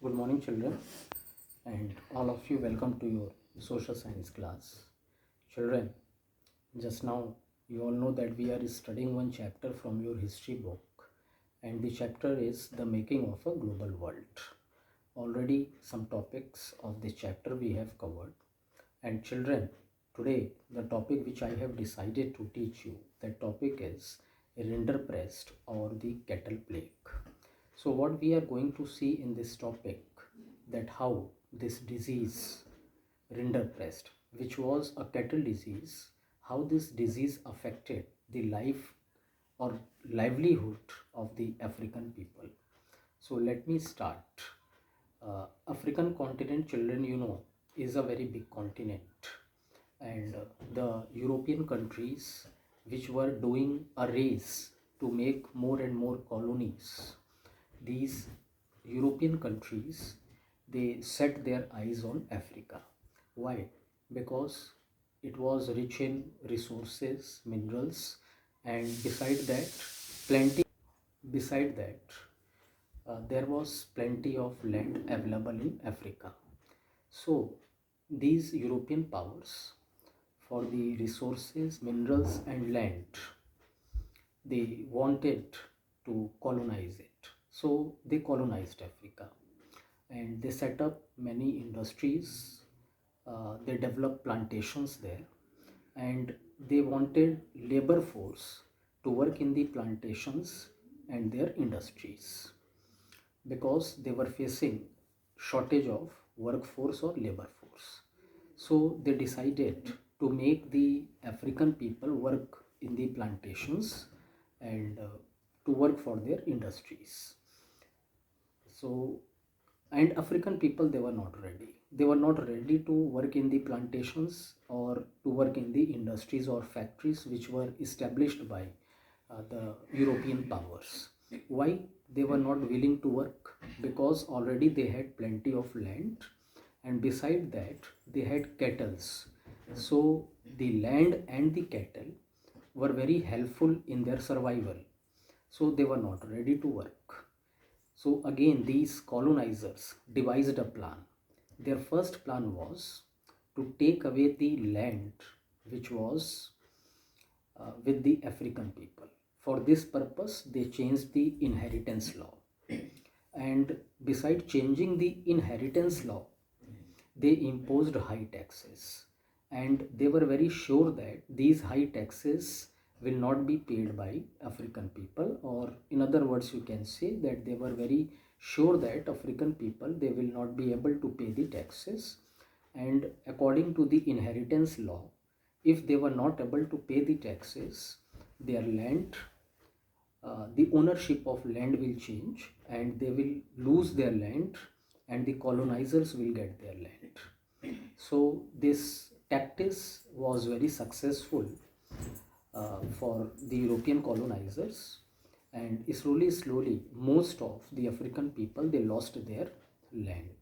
Good morning, children, and all of you. Welcome to your social science class. Children, just now you all know that we are studying one chapter from your history book, and the chapter is The Making of a Global World. Already, some topics of this chapter we have covered, and children, today the topic which I have decided to teach you, that topic is Rinderpest or the cattle plague. So what we are going to see in this topic, that how this disease Rinderpest, which was a cattle disease, how this disease affected the life or livelihood of the African people. So let me start. African continent, children, is a very big continent, and the European countries which were doing a race to make more and more colonies, these European countries, they set their eyes on Africa. Why? Because it was rich in resources, minerals, and beside that, there was plenty of land available in Africa. So these European powers, for the resources, minerals, and land, they wanted to colonize it. So they colonized Africa and they set up many industries. They developed plantations there, and they wanted labor force to work in the plantations and their industries, because they were facing shortage of workforce or labor force. So they decided to make the African people work in the plantations and to work for their industries. So, and African people, they were not ready. They were not ready to work in the plantations or to work in the industries or factories which were established by the European powers. Why they were not willing to work? Because already they had plenty of land, and beside that they had cattle. So the land and the cattle were very helpful in their survival. So they were not ready to work. So again, these colonizers devised a plan. Their first plan was to take away the land which was with the African people. For this purpose, they changed the inheritance law. And beside changing the inheritance law, they imposed high taxes. And they were very sure that these high taxes will not be paid by African people, or in other words, you can say that they were very sure that African people, they will not be able to pay the taxes. And according to the inheritance law, if they were not able to pay the taxes, their land, the ownership of land will change, and they will lose their land, and the colonizers will get their land. So this tactics was very successful for the European colonizers, and slowly most of the African people, they lost their land.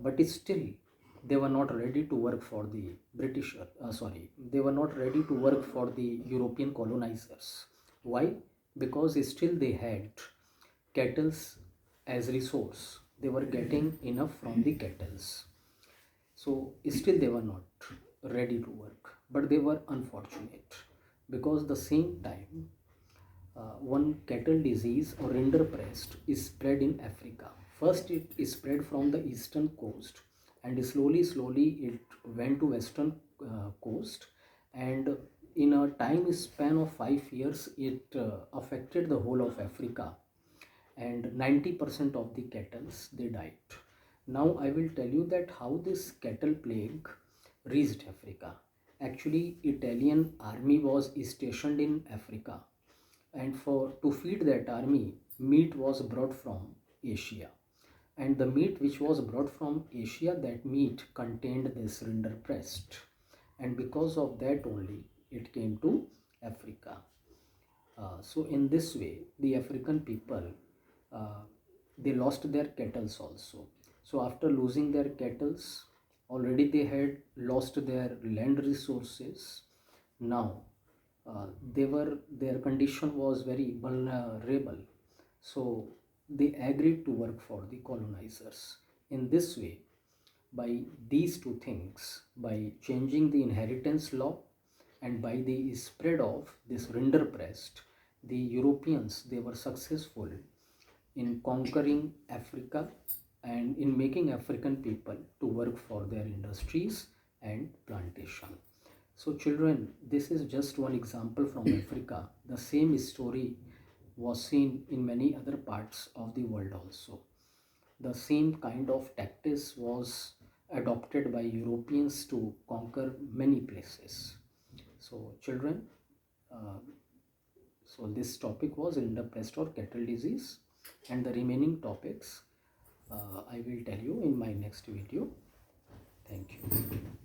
But still they were not ready to work for the they were not ready to work for the European colonizers. Why? Because still they had cattle as resource. They were getting enough from the cattle. So still they were not ready to work, but they were unfortunate, because the same time one cattle disease or rinderpest is spread in Africa. First, it is spread from the eastern coast, and slowly it went to western coast, and in a time span of 5 years, it affected the whole of Africa, and 90% of the cattle, they died. Now I will tell you that how this cattle plague reached Africa. Actually, Italian army was stationed in Africa, and for to feed that army, meat was brought from Asia, and the meat which was brought from Asia, that meat contained this rinderpest, and because of that only it came to Africa. So in this way, the African people, uh, they lost their cattle also. So after losing their cattle, already they had lost their land resources. Now their condition was very vulnerable. So they agreed to work for the colonizers. In this way, by these two things, by changing the inheritance law and by the spread of this Rinderpest, the Europeans, they were successful in conquering Africa and in making African people to work for their industries and plantation. So children, this is just one example from Africa. The same story was seen in many other parts of the world also. The same kind of tactics was adopted by Europeans to conquer many places. So children, uh, so this topic was rinderpest or cattle disease, and the remaining topics I will tell you in my next video. Thank you.